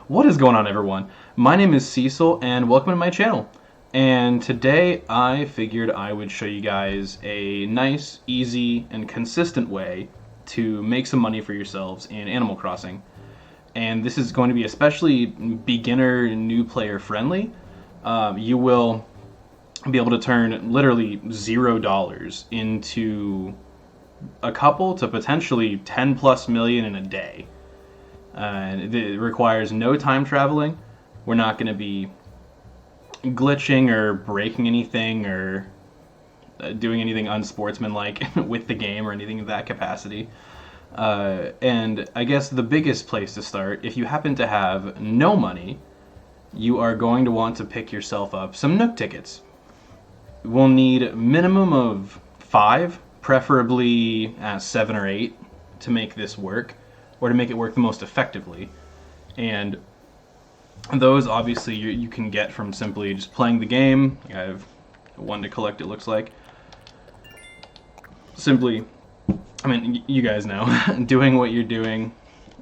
What is going on, everyone? My name is Cecil and welcome to my channel. And today I figured I would show you guys a nice, easy, and consistent way to make some money for yourselves in Animal Crossing. And this is going to be especially beginner, new player friendly. You will be able to turn literally $0 into a couple to potentially 10 plus million in a day. It requires no time traveling. We're not going to be glitching or breaking anything or doing anything unsportsmanlike with the game or anything of that capacity. And I guess the biggest place to start, if you happen to have no money, you are going to want to pick yourself up some Nook tickets. We'll need a minimum of 5, preferably 7 or 8, to make this work, or to make it work the most effectively. And those obviously you can get from simply just playing the game. I have one to collect, it looks like. Simply, I mean, you guys know, doing what you're doing,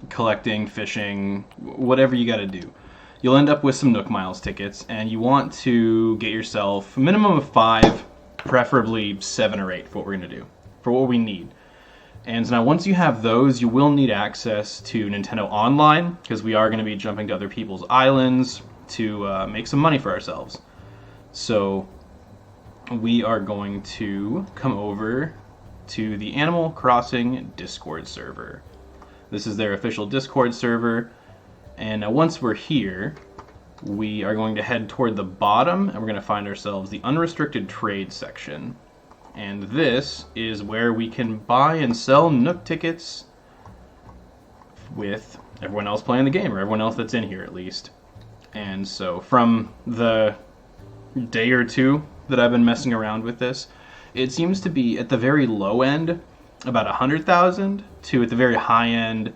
collecting, fishing, whatever you gotta do. You'll end up with some Nook Miles tickets, and you want to get yourself a minimum of 5, preferably 7 or 8 for what we're gonna do, for what we need. And so now once you have those, you will need access to Nintendo Online, because we are going to be jumping to other people's islands to make some money for ourselves. So we are going to come over to the Animal Crossing Discord server. This is their official Discord server. And now once we're here, we are going to head toward the bottom, and we're going to find ourselves the unrestricted trade section. And this is where we can buy and sell Nook tickets with everyone else playing the game, or everyone else that's in here at least. And so from the day or two that I've been messing around with this, it seems to be at the very low end about 100,000 to at the very high end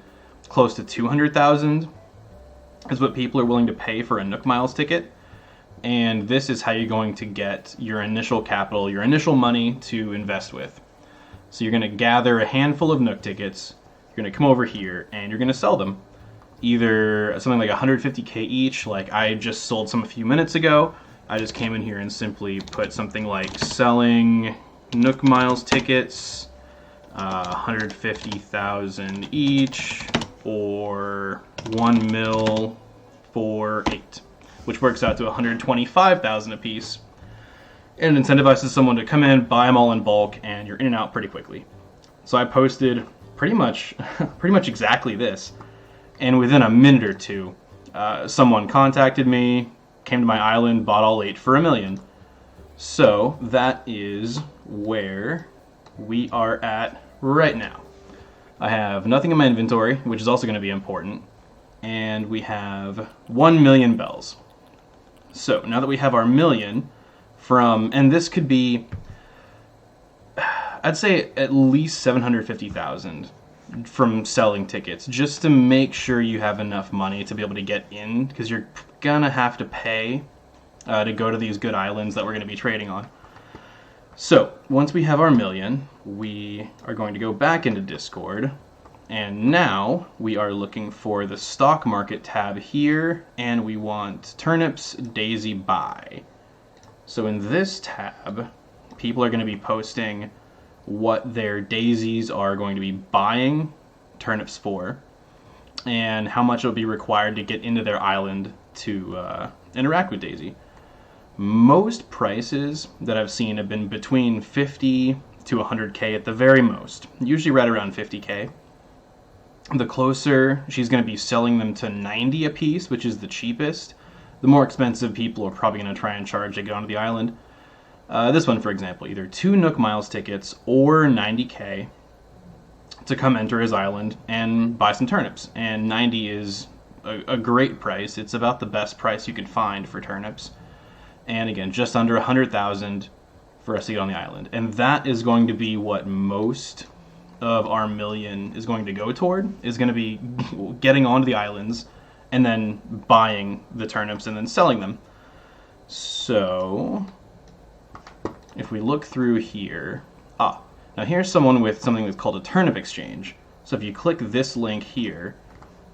close to 200,000 is what people are willing to pay for a Nook Miles ticket. And this is how you're going to get your initial capital, your initial money to invest with. So you're going to gather a handful of Nook tickets, you're going to come over here, and you're going to sell them. Either something like 150k each, like I just sold some a few minutes ago. I just came in here and simply put something like selling Nook Miles tickets, 150,000 each, or 1 mil for 8. Which works out to 125,000 a piece, and it incentivizes someone to come in, buy them all in bulk, and you're in and out pretty quickly. So I posted pretty much exactly this, and within a minute or two, someone contacted me, came to my island, bought all 8 for $1 million. So that is where we are at right now. I have nothing in my inventory, which is also going to be important, and we have 1 million bells. So now that we have our million from, and this could be, I'd say at least 750,000 from selling tickets, just to make sure you have enough money to be able to get in, because you're gonna have to pay to go to these good islands that we're going to be trading on. So once we have our million, we are going to go back into Discord. And now we are looking for the stock market tab here, and we want turnips daisy buy. So in this tab, people are going to be posting what their daisies are going to be buying turnips for, and how much it will be required to get into their island to interact with Daisy. Most prices that I've seen have been between 50 to 100k at the very most, usually right around 50k. The closer she's going to be selling them to 90 a piece, which is the cheapest, the more expensive people are probably going to try and charge to get onto the island. This one, for example, either 2 Nook Miles tickets or 90k to come enter his island and buy some turnips. And 90 is a great price. It's about the best price you could find for turnips. And again, just under 100,000 for us to get on the island. And that is going to be what most of our million is going to go toward, is going to be getting onto the islands and then buying the turnips and then selling them. So if we look through here, now here's someone with something that's called a turnip exchange. So if you click this link here,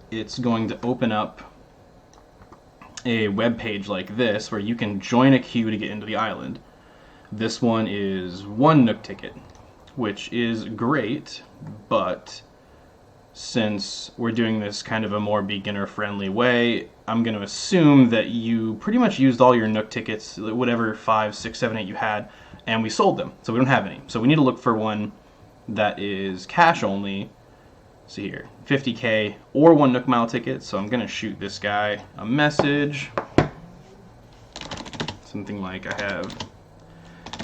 it's going to open up a web page like this where you can join a queue to get into the island. This one is 1 Nook ticket, which is great, but since we're doing this kind of a more beginner-friendly way, I'm going to assume that you pretty much used all your Nook tickets, whatever 5, 6, 7, 8 you had, and we sold them, so we don't have any. So we need to look for one that is cash only. See here, 50K or 1 Nook Mile ticket. So I'm going to shoot this guy a message. Something like, I have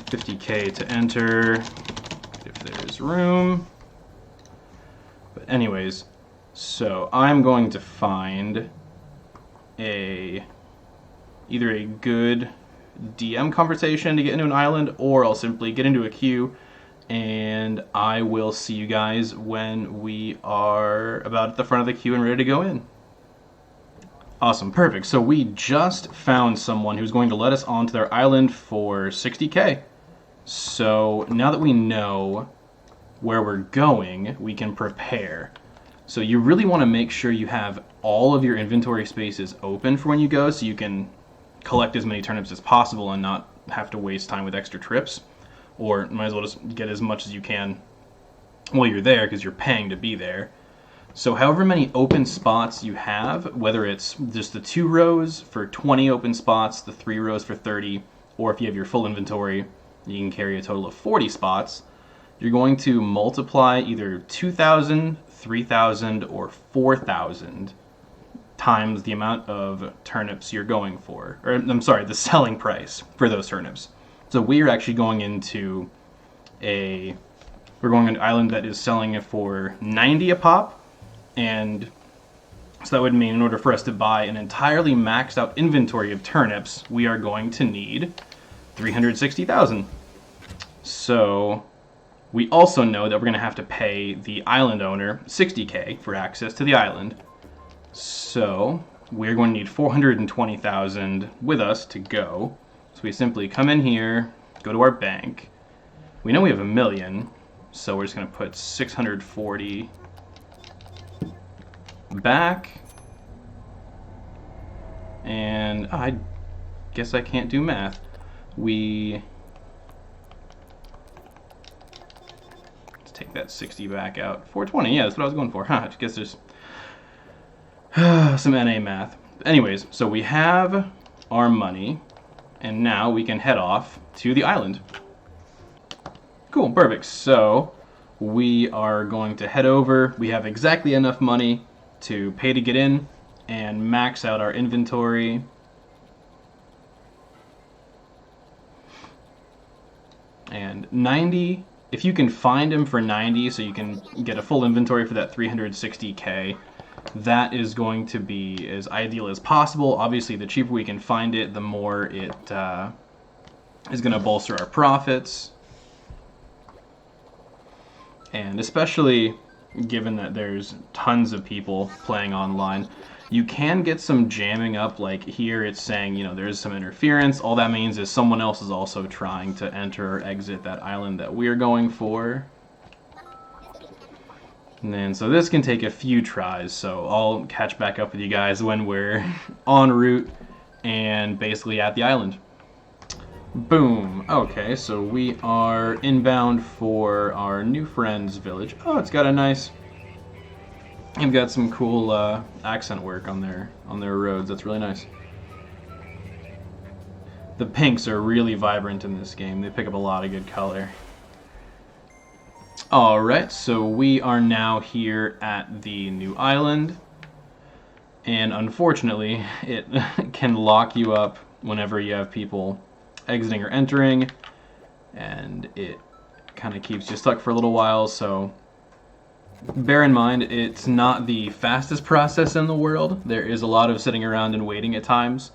50K to enter if there's room. But anyways, so I'm going to find either a good DM conversation to get into an island, or I'll simply get into a queue, and I will see you guys when we are about at the front of the queue and ready to go in. Awesome, perfect. So we just found someone who's going to let us onto their island for 60K. So now that we know where we're going, we can prepare. So you really want to make sure you have all of your inventory spaces open for when you go, so you can collect as many turnips as possible and not have to waste time with extra trips. Or might as well just get as much as you can while you're there, because you're paying to be there. So however many open spots you have, whether it's just the 2 rows for 20 open spots, the 3 rows for 30, or if you have your full inventory, you can carry a total of 40 spots. You're going to multiply either 2,000, 3,000, or 4,000 times the amount of turnips you're going for. Or, I'm sorry, the selling price for those turnips. So we're actually going into we're going into an island that is selling it for 90 a pop. And so that would mean in order for us to buy an entirely maxed out inventory of turnips, we are going to need 360,000. So we also know that we're going to have to pay the island owner 60K for access to the island. So we're going to need 420,000 with us to go. So we simply come in here, go to our bank. We know we have $1 million, so we're just going to put 640 back. And I guess I can't do math. Take that 60 back out. 420, yeah, that's what I was going for. I guess there's some NA math. Anyways, so we have our money, and now we can head off to the island. Cool, perfect. So we are going to head over. We have exactly enough money to pay to get in and max out our inventory. And 90, if you can find him for 90, so you can get a full inventory for that 360K, that is going to be as ideal as possible. Obviously, the cheaper we can find it, the more it is going to bolster our profits. And especially given that there's tons of people playing online, you can get some jamming up. Like here it's saying, you know, there's some interference. All that means is someone else is also trying to enter or exit that island that we're going for. And then, so this can take a few tries, so I'll catch back up with you guys when we're en route and basically at the island. Boom. Okay, so we are inbound for our new friend's village. Oh, it's got a nice... They've got some cool accent work on their roads. That's really nice. The pinks are really vibrant in this game. They pick up a lot of good color. Alright, so we are now here at the new island. And unfortunately, it can lock you up whenever you have people exiting or entering. And it kind of keeps you stuck for a little while, so... Bear in mind, it's not the fastest process in the world. There is a lot of sitting around and waiting at times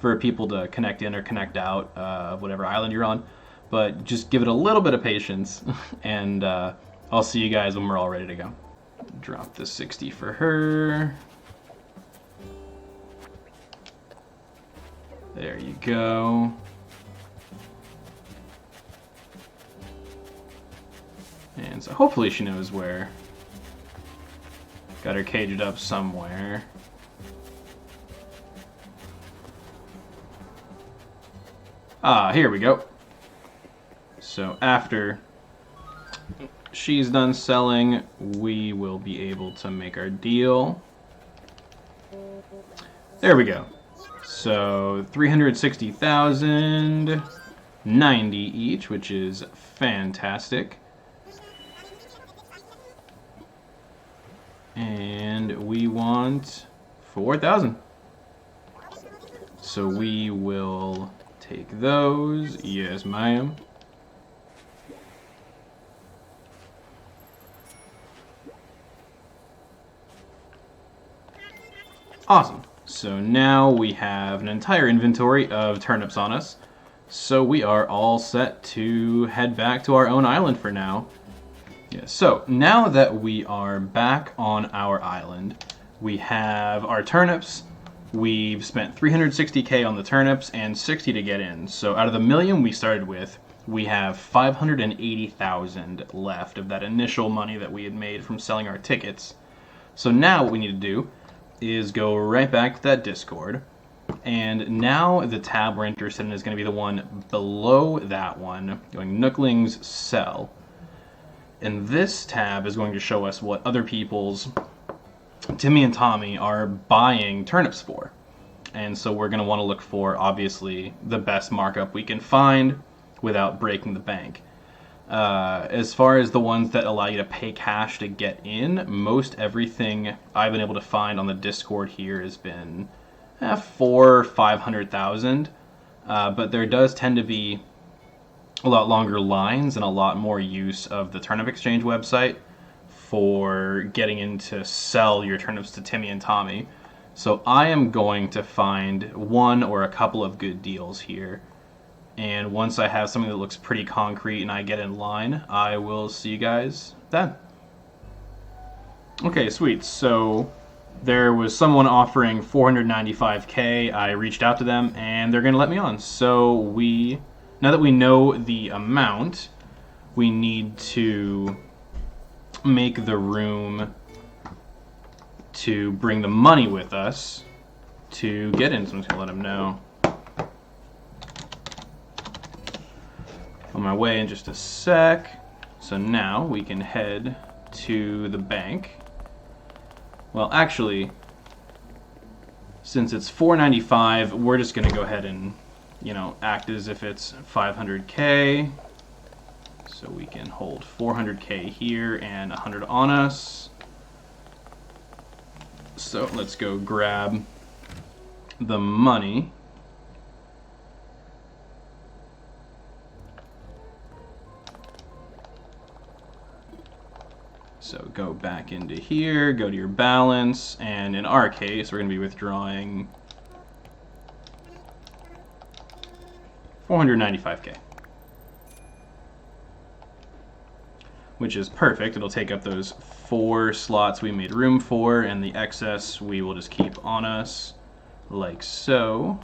for people to connect in or connect out of whatever island you're on. But just give it a little bit of patience, and I'll see you guys when we're all ready to go. Drop the 60 for her. There you go. And so hopefully she knows where. Got her caged up somewhere. Ah, here we go. So after she's done selling, we will be able to make our deal. There we go. So 360,000, 90 each, which is fantastic. And we want 4,000. So we will take those. Yes, ma'am. Awesome. So now we have an entire inventory of turnips on us. So we are all set to head back to our own island for now. Yeah, so now that we are back on our island, we have our turnips. We've spent 360k on the turnips and 60 to get in. So out of the million we started with, we have 580,000 left of that initial money that we had made from selling our tickets. So now what we need to do is go right back to that Discord. And now the tab we're interested in is going to be the one below that one, going Nooklings Sell. And this tab is going to show us what other people's Timmy and Tommy are buying turnips for. And so we're going to want to look for, obviously, the best markup we can find without breaking the bank. As far as the ones that allow you to pay cash to get in, most everything I've been able to find on the Discord here has been 400,000 or 500,000. But there does tend to be a lot longer lines and a lot more use of the Turnip Exchange website for getting in to sell your turnips to Timmy and Tommy. So I am going to find one or a couple of good deals here. And once I have something that looks pretty concrete and I get in line, I will see you guys then. Okay, sweet. So there was someone offering 495k. I reached out to them and they're going to let me on. So now that we know the amount, we need to make the room to bring the money with us to get in. So I'm just going to let them know. On my way in just a sec. So now we can head to the bank. Well, actually, since it's 495, we're just going to go ahead and, act as if it's 500k. So we can hold 400k here and 100 on us. So let's go grab the money. So go back into here, go to your balance, and in our case, we're going to be withdrawing 495k. Which is perfect. It'll take up those 4 slots we made room for, and the excess we will just keep on us, like so.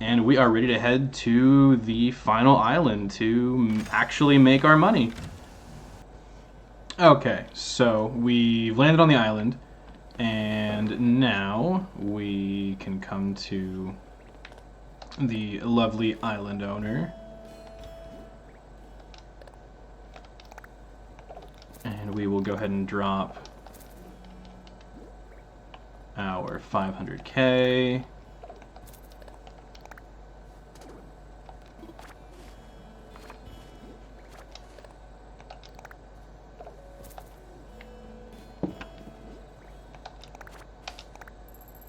And we are ready to head to the final island to actually make our money. Okay, so we've landed on the island, and now we can come to the lovely island owner. And we will go ahead and drop our 500k.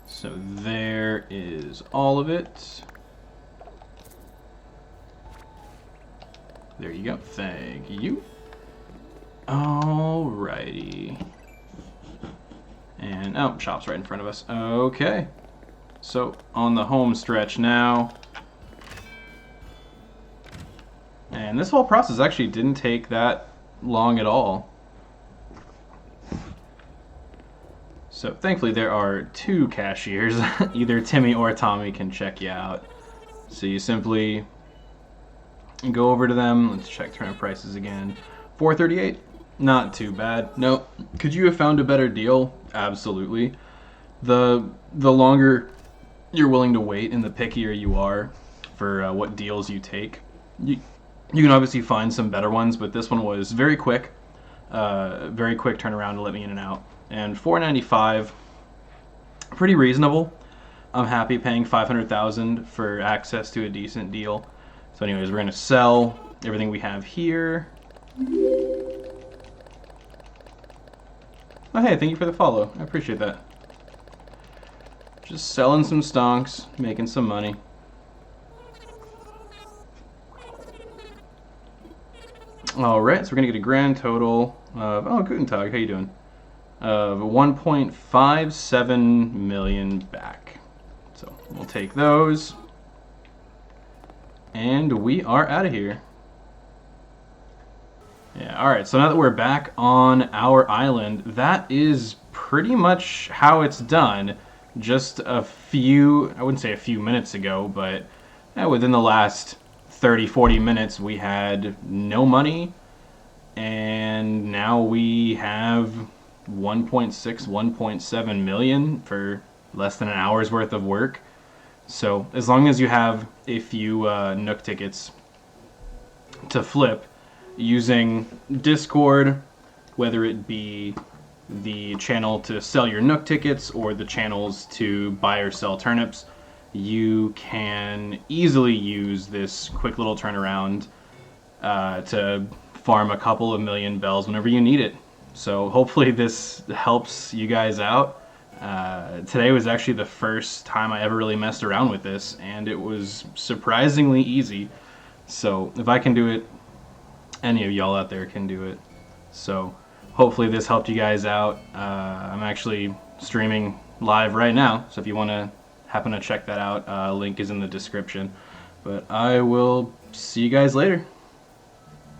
So there is all of it. There you go. Thank you. Alrighty. And, shop's right in front of us. Okay. So, on the home stretch now. And this whole process actually didn't take that long at all. So thankfully there are 2 cashiers. Either Timmy or Tommy can check you out. So you simply go over to them. Let's check turnip prices again. 438. Not too bad. No. Could you have found a better deal? Absolutely. The longer you're willing to wait and the pickier you are for what deals you take. You can obviously find some better ones, but this one was very quick turnaround to let me in and out. And $4.95, pretty reasonable. I'm happy paying $500,000 for access to a decent deal. So anyways, we're gonna sell everything we have here. Oh hey, thank you for the follow. I appreciate that. Just selling some stonks, making some money. Alright, so we're gonna get a grand total of, oh, Guten Tag, how you doing? Of 1.57 million back. So we'll take those. And we are out of here. Yeah, alright, so now that we're back on our island, that is pretty much how it's done. Just a few, I wouldn't say a few minutes ago, but within the last 30-40 minutes we had no money, and now we have 1.6 1.7 million for less than an hour's worth of work. So as long as you have a few Nook tickets to flip using Discord, whether it be the channel to sell your Nook tickets or the channels to buy or sell turnips, you can easily use this quick little turnaround to farm a couple of million bells whenever you need it. So hopefully this helps you guys out. Today was actually the first time I ever really messed around with this, and it was surprisingly easy. So if I can do it, any of y'all out there can do it. So hopefully this helped you guys out. I'm actually streaming live right now, so if you want to happen to check that out, link is in the description. But I will see you guys later.